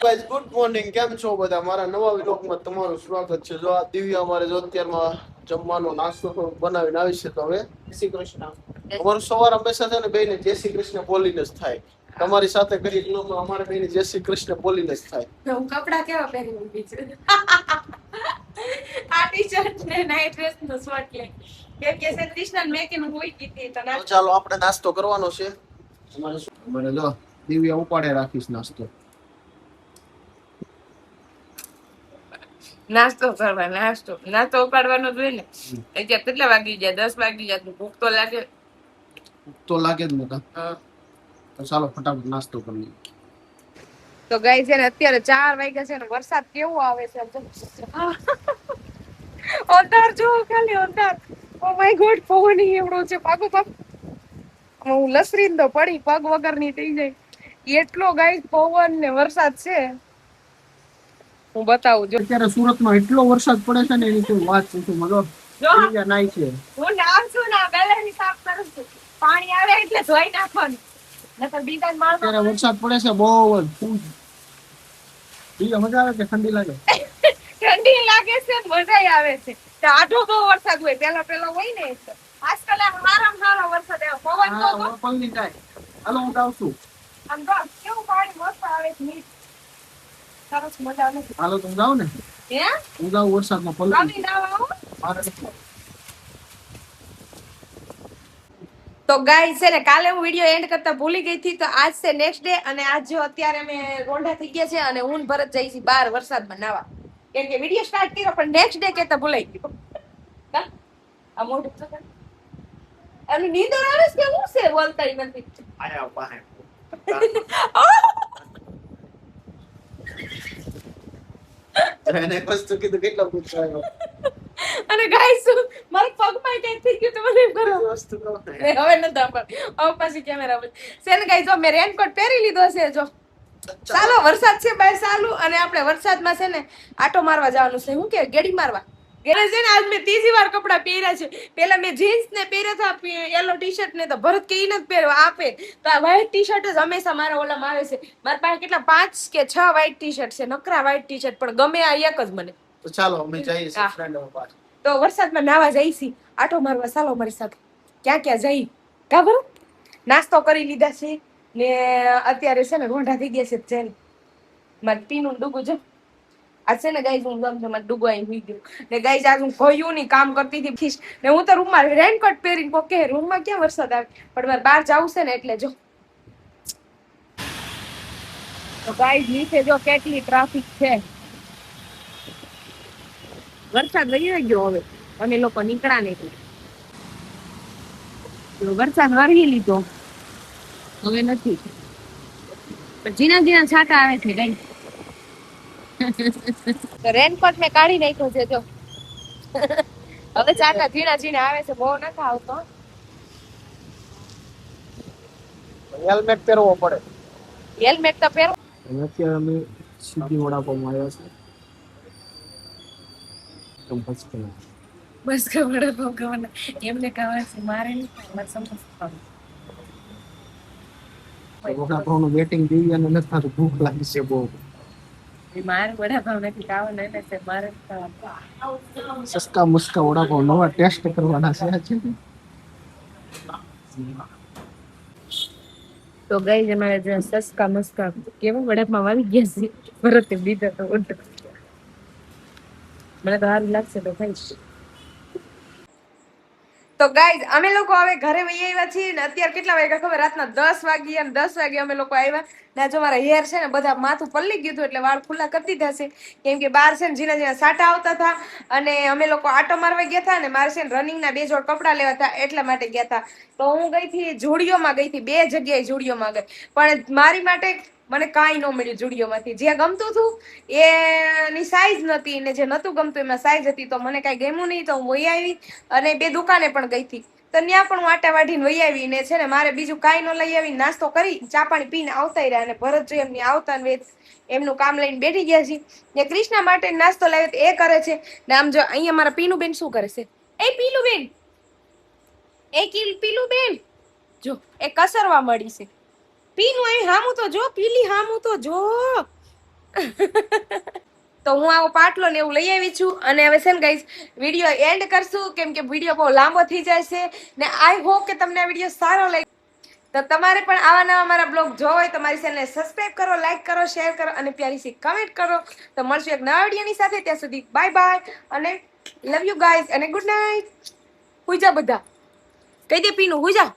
Guys good morning, કેમ છો બધા? મારા નવા વ્લોગમાં તમારું સ્વાગત છે. જો આ દિવ્યા અમારે જો અત્યારમાં જમવાનો નાસ્તો બનાવીને આવી છે. તો હવે જય શ્રી કૃષ્ણ. અમારું સવાર હંમેશા છે ને બેને જય શ્રી કૃષ્ણ બોલીને જ થાય. તમારી સાથે કરી તો અમારે બેને જય શ્રી કૃષ્ણ બોલીને જ થાય. હું કપડા કેવા પહેરી ઊભી છું. આ ટી-શર્ટ ને નાઈટ ડ્રેસ નો શોર્ટ લે કેમ કે શ્રી કૃષ્ણ મેકીને હોઈ ગઈ તો તો ચાલો આપણે નાસ્તો કરવાનો છે. અમારે જો દિવ્યા ઉપાડે રાખીશ નાસ્તો. નાસ્તો ઉપાડવાનો જોઈએ ને. અત્યારે કેટલા વાગી ગયા? 10 વાગી ગયા. ભૂખ તો લાગે. તો લાગે જ નતા. તો ચાલો ફટાફટ નાસ્તો કરી લઈએ. તો ગાઈસ છે ને અત્યારે 4 વાગ્યા છે ને વરસાદ કેવો આવે છે. ઓતાર જો ખાલી ઓતાર. ઓ માય ગોડ, પવન એવડો છે. પાગો પાગ હું લસરીન તો પડી, પગ વગરની થઈ જાય એટલો ગાઈસ પવન ને વરસાદ છે. હું બતાવું જો અત્યારે સુરતમાં એટલો વરસાદ પડે છે ને એની કોઈ વાત પૂછો મગો. અહીંયા નાઈ છે. હું નામ છું ના બેલેની સાફ કરું છું. પાણી આવે એટલે ધોઈ નાખવાનું. નકર બીજા માળ અત્યારે વરસાદ પડે છે બહુ જ. બીજા મજા આવે કે ઠંડી લાગે? ઠંડી લાગે છે, મજા આવે છે. તો આઠો બહુ વરસાદ હોય પેલા હોય ને. આજકાલ હારો વરસાદ આવે. પવન તો પલની જાય. હાલો હું જાઉં છું. આમ તો કેવું પાણી મસ્ત આવે છે. સરસ મજા આવે. હાલો તમે જાઓ ને. હે હું જાઉં વરસાદમાં પલની. આવી આવો. તો ગાઈસ છે ને કાલે હું વિડિયો એન્ડ કરતા ભૂલી ગઈ હતી. તો આજ છે નેક્સ્ટ ડે અને આજ જો અત્યારે અમે રોંઢા થઈ ગયા છે અને હું ભરત જઈ છે બહાર વરસાદમાં નાવા. કેમ કે વિડિયો સ્ટાર્ટ કર્યો પણ નેક્સ્ટ ડે કેતા ભૂલાઈ ગયો. આ મોઢું તો એનું નીંદર આવે છે કે હું છે બોલતા નથી. આયા બહાર. એને વસ્તુ કીધું કેટલો ગુસ્સો આવ્યો. અને ગાઈસ મારા પગમાં કઈ થઈ ગયું તો મને એમ કરો વસ્તુ કહો ને. હવે ન દાપડ હવે પાછી કેમેરા પર સેન ગાઈસ જો મેં રેનકોટ પહેરી લીધો છે. જો ચાલો વરસાદ છે બહાર ચાલુ અને આપણે વરસાદમાં છે ને આટો મારવા જવાનું છે. હું કે ગેડી મારવા ઘરે છે ને આજ મેં ત્રીજી વાર કપડા પહેર્યા છે. પેલા મેં જીન્સ ને પહેર્યા હતા યલો ટી-શર્ટ ને તો ભરત કે ઈ નથી પહેરવા આપે તો આ વ્હાઈટ ટી-શર્ટ જ હંમેશા મારા ઓલામાં આવે છે. મારા પાસે કેટલા 5 કે 6 વ્હાઈટ ટી-શર્ટ છે. નકરા વ્હાઈટ ટી-શર્ટ પણ ગમે આ એક જ મને. તો ચાલો અમે જઈએ છીએ ફ્રેન્ડો પાસે. તો વરસાદમાં નાવા જઈશી આટો મારવા. ચાલો મારી સાથે. ક્યાં ક્યાં જઈ ખબર? નાસ્તો કરી લીધા છે ને અત્યારે છે ને રોંઢા થઈ ગયા છે. જેન મારે પીનું ડૂગું જો આ છે ને ગાઈસ હું ગમ મારે ડૂગો આવી હોઈ ગયું ને ગાઈસ આજ હું કયું ની કામ કરતી હતી ફીસ ને હું તો રૂમમાં રેનકોટ પહેરીને પોકે રૂમમાં ક્યાં વરસાદ આવે પણ મારે બહાર જવું છે ને એટલે જો. તો ગાઈસ નીચે જો કેટલી ટ્રાફિક છે. વરસાદ વહી ગયો હવે અમે લોકો નીકળ્યા નહીં. વરસાદ વરહી લીધો હવે નથી પણ ઝીણા ઝીણા છાંટા આવે છે ગાઈસ. તો રેનકોટ મેં કાઢી નાખ્યો છે જો. હવે છાંટા ઝીણા ઝીણા આવે છે. બહુ નથી આવતો. હેલ્મેટ પહેરવો પડે. હેલ્મેટ તો પહેરો. અત્યારે અમે સીધી વડાપાવમાં આવ્યા છે. બસ વડાપાવ ખાવાના એમને ખાવા છે મારે નહીં મારે સમોસા વડાપાવનું વેટિંગ દિવ્યાને નથી થતું. ભૂખ લાગી છે બહુ. મારે વડાપાવ નથી ખાવાના એટલે મારે સસ્કા મુસ્કા વડાપાવ નવા ટેસ્ટ કરવાના છે. તો ગઈ અમારે જે સસ્કા મસ્કા કેવા વડાપાવ આવી ગયા છે. ભરતે દીધા તો ઓર્ડર. મને તો સારું લાગશે તો ખાઈશ. તો ગાઈઝ અમે લોકો હવે ઘરે વહી આવ્યા છીએ ને અત્યારે કેટલા વાગ્યા ખબર? રાતના 10 વાગ્યા અને 10 વાગે અમે લોકો આવ્યા ને જો મારા હેર છે ને બધા માથું પલ્લી ગયું હતું એટલે વાળ ખુલ્લા કરી દીધા છે. કેમ કે બહાર છે ને ઝીણા ઝીણા સાટા આવતા હતા અને અમે લોકો આટો મારવા ગયા હતા ને મારે છે ને રનિંગના 2 જોડ કપડાં લેવા હતા એટલા માટે ગયા હતા. તો હું ગઈ હતી જુડિયોમાં ગઈ હતી. 2 જગ્યાએ જુડિયોમાં ગઈ પણ મારી માટે મને કાંઈ ન મળ્યું જુડિયોમાંથી. જે ગમતું હતું એની સાઈઝ નથી ને જે નતું ગમતું એમાં સાઈઝ હતી તો મને કાંઈ ગમ્યું નહીં. તો હું વહી આવી અને 2 દુકાને પણ ગઈ હતી તો ત્યાં પણ હું આટા વાઢીને વહી આવી ને છે ને મારે બીજું કાંઈ ન લઈ આવી. નાસ્તો કરી ચા પાણી પીને આવતા રહ્યા અને ભરત જો એમની આવતા ને એમનું કામ લઈને બેઠી ગયા છે ને કૃષ્ણા માટે નાસ્તો લાવ્યો એ કરે છે ને આમ જો અહીંયા મારા પીનું બેન શું કરે છે? એ પીલું બેન, એ પીલું બેન જો એ કસરવા મળી છે. પીનું અહીં હામું તો જો, પીલી હામું તો જો. તો હું આવો પાટલો ને એવું લઈ આવી છું. અને હવે છે ને ગાઈસ વિડીયો એન્ડ કરશું, કેમ કે વિડીયો બહુ લાંબો થઈ જાય છે. ને આઈ હોપ કે તમને આ વિડીયો સારો લાગ્યો. તો તમારે પણ આવા નવા મારા બ્લોગ જોવા હોય તો મારી ચેનલને સબસ્ક્રાઇબ કરો, લાઈક કરો, શેર કરો અને પ્યારી સી કમેન્ટ કરો. તો મળશું એક નવા વિડીયોની સાથે. ત્યાં સુધી બાય બાય અને લવ યુ ગાઈઝ અને ગુડ નાઇટ. હુઈ જા બધા. કહી દે પીનું હુઈ જા.